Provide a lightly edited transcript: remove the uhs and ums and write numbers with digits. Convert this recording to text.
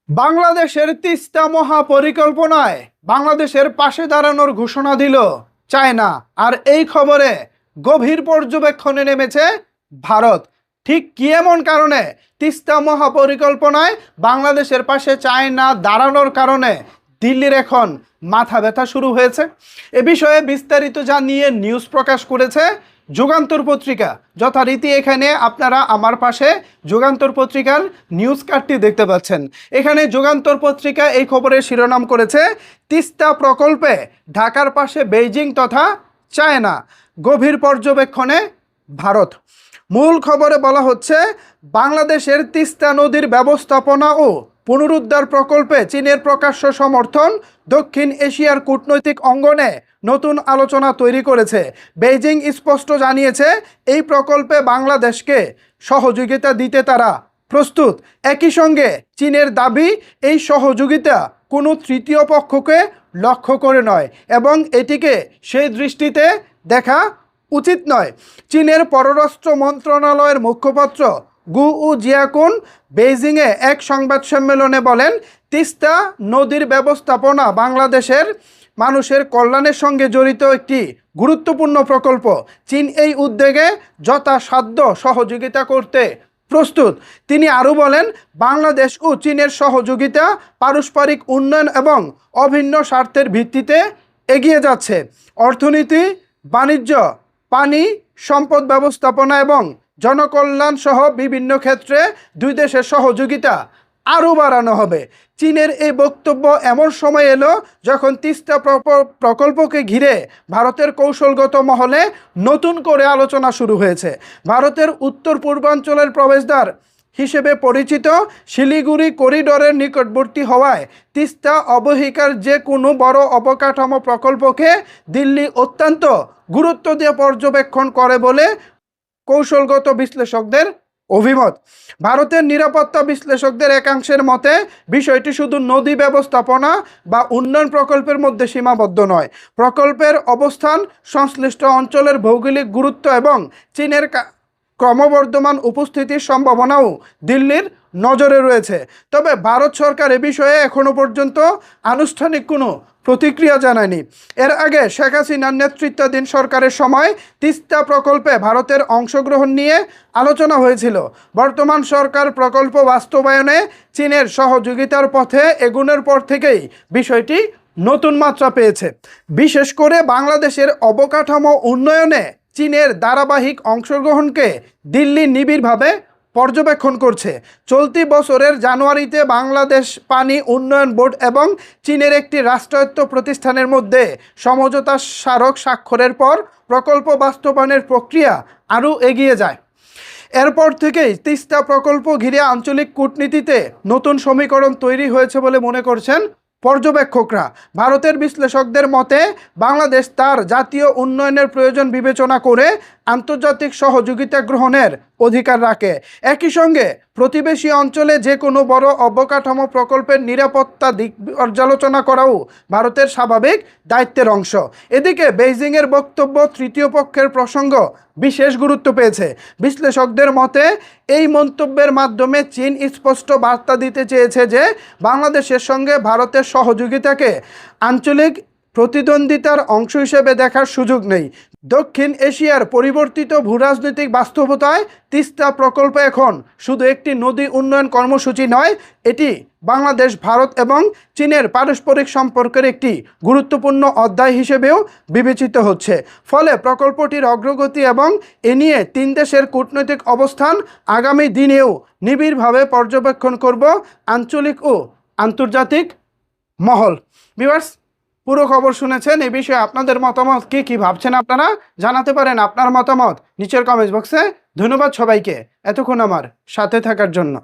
বাংলাদেশের তিস্তা মহাপরিকল্পনায় বাংলাদেশের পাশে দাঁড়ানোর ঘোষণা দিল চায়না। আর এই খবরে গভীর পর্যবেক্ষণে নেমেছে ভারত। ঠিক কি এমন কারণে তিস্তা মহাপরিকল্পনায় বাংলাদেশের পাশে চায়না দাঁড়ানোর কারণে দিল্লির এখন মাথা ব্যথা শুরু হয়েছে, এ বিষয়ে বিস্তারিত জানিয়ে নিউজ প্রকাশ করেছে যুগান্তর পত্রিকা। যথারীতি এখানে আপনারা আমার পাশে যুগান্তর পত্রিকার নিউজ কার্ডটি দেখতে পাচ্ছেন। এখানে যুগান্তর পত্রিকা এই খবরের শিরোনাম করেছে, তিস্তা প্রকল্পে ঢাকার পাশে বেইজিং তথা চায়না, গভীর পর্যবেক্ষণে ভারত। মূল খবরে বলা হচ্ছে, বাংলাদেশের তিস্তা নদীর ব্যবস্থাপনা ও পুনরুদ্ধার প্রকল্পে চীনের প্রকাশ্য সমর্থন দক্ষিণ এশিয়ার কূটনৈতিক অঙ্গনে নতুন আলোচনা তৈরি করেছে। বেইজিং স্পষ্ট জানিয়েছে, এই প্রকল্পে বাংলাদেশকে সহযোগিতা দিতে তারা প্রস্তুত। একই সঙ্গে চীনের দাবি, এই সহযোগিতা কোনো তৃতীয় পক্ষকে লক্ষ্য করে নয় এবং এটিকে সেই দৃষ্টিতে দেখা উচিত নয়। চীনের পররাষ্ট্র মন্ত্রণালয়ের মুখপাত্র গু জিয়াকুন বেইজিংয়ে এক সংবাদ সম্মেলনে বলেন, তিস্তা নদীর ব্যবস্থাপনা বাংলাদেশের মানুষের কল্যাণের সঙ্গে জড়িত একটি গুরুত্বপূর্ণ প্রকল্প। চীন এই উদ্যোগে যথাসাধ্য সহযোগিতা করতে প্রস্তুত। তিনি আরও বলেন, বাংলাদেশ ও চীনের সহযোগিতা পারস্পরিক উন্নয়ন এবং অভিন্ন স্বার্থের ভিত্তিতে এগিয়ে যাচ্ছে। অর্থনীতি, বাণিজ্য, পানি সম্পদ ব্যবস্থাপনা এবং জনকল্যাণ সহ বিভিন্ন ক্ষেত্রে দুই দেশের সহযোগিতা আরও বাড়ানো হবে। চীনের এই বক্তব্য এমন সময় এলো যখন তিস্তা প্রকল্পকে ঘিরে ভারতের কৌশলগত মহলে নতুন করে আলোচনা শুরু হয়েছে। ভারতের উত্তর পূর্বাঞ্চলের প্রবেশদ্বার হিসেবে পরিচিত শিলিগুড়ি করিডোরের নিকটবর্তী হওয়ায় তিস্তা অববাহিকার যে কোনো বড় অবকাঠামো প্রকল্পকে দিল্লি অত্যন্ত গুরুত্ব দিয়ে পর্যবেক্ষণ করে বলে কৌশলগত বিশ্লেষকদের অভিমত। ভারতের নিরাপত্তা বিশ্লেষকদের একাংশের মতে, বিষয়টি শুধু নদী ব্যবস্থাপনা বা উন্নয়ন প্রকল্পের মধ্যে সীমাবদ্ধ নয়। প্রকল্পের অবস্থান, সংশ্লিষ্ট অঞ্চলের ভৌগোলিক গুরুত্ব এবং চীনের ক্রমবর্ধমান উপস্থিতির সম্ভাবনাও দিল্লির নজরে রয়েছে। তবে ভারত সরকার এ বিষয়ে এখনও পর্যন্ত আনুষ্ঠানিক কোনো প্রতিক্রিয়া জানায়নি। এর আগে শেখ হাসিনার নেতৃত্বাধীন সরকারের সময় তিস্তা প্রকল্পে ভারতের অংশগ্রহণ নিয়ে আলোচনা হয়েছিল। বর্তমান সরকার প্রকল্প বাস্তবায়নে চীনের সহযোগিতার পথে এগুনোর পর থেকেই বিষয়টি নতুন মাত্রা পেয়েছে। বিশেষ করে বাংলাদেশের অবকাঠামো উন্নয়নে চীনের ধারাবাহিক অংশগ্রহণকে দিল্লি নিবিড়ভাবে পর্যবেক্ষণ করছে। চলতি বছরের জানুয়ারিতে বাংলাদেশ পানি উন্নয়ন বোর্ড এবং চীনের একটি রাষ্ট্রায়ত্ত প্রতিষ্ঠানের মধ্যে সমঝোতা স্মারক স্বাক্ষরের পর প্রকল্প বাস্তবায়নের প্রক্রিয়া আরও এগিয়ে যায়। এরপর থেকেই তিস্তা প্রকল্প ঘিরে আঞ্চলিক কূটনীতিতে নতুন সমীকরণ তৈরি হয়েছে বলে মনে করছেন পর্যবেক্ষকরা। ভারতের বিশ্লেষকদের মতে, বাংলাদেশ তার জাতীয় উন্নয়নের প্রয়োজন বিবেচনা করে আন্তর্জাতিক সহযোগিতা গ্রহণের অধিকার রাখে। একই সঙ্গে প্রতিবেশী অঞ্চলে যে কোনো বড় অবকাঠামো প্রকল্পের নিরাপত্তা দিক পর্যালোচনা করাও ভারতের স্বাভাবিক দায়িত্বের অংশ। এদিকে বেইজিংয়ের বক্তব্য তৃতীয় পক্ষের প্রসঙ্গ বিশেষ গুরুত্ব পেয়েছে। বিশ্লেষকদের মতে, এই মন্তব্যের মাধ্যমে চীন স্পষ্ট বার্তা দিতে চেয়েছে যে বাংলাদেশের সঙ্গে ভারতের সহযোগিতাকে আঞ্চলিক প্রতিদ্বন্দ্বিতার অংশ হিসেবে দেখার সুযোগ নেই। দক্ষিণ এশিয়ার পরিবর্তিত ভূরাজনৈতিক বাস্তবতায় তিস্তা প্রকল্প এখন শুধু একটি নদী উন্নয়ন কর্মসূচি নয়, এটি বাংলাদেশ, ভারত এবং চীনের পারস্পরিক সম্পর্কের একটি গুরুত্বপূর্ণ অধ্যায় হিসেবেও বিবেচিত হচ্ছে। ফলে প্রকল্পটির অগ্রগতি এবং এ নিয়ে তিন দেশের কূটনৈতিক অবস্থান আগামী দিনেও নিবিড়ভাবে পর্যবেক্ষণ করব আঞ্চলিক ও আন্তর্জাতিক মহল। ভিউয়ার্স, পুরো খবর শুনেছেন। এই বিষয়ে আপনাদের মতামত কি ভাবছেন আপনারা জানাতে পারেন আপনার মতামত নিচের কমেন্ট বক্সে। ধন্যবাদ সবাইকে এতক্ষণ আমার সাথে থাকার জন্য।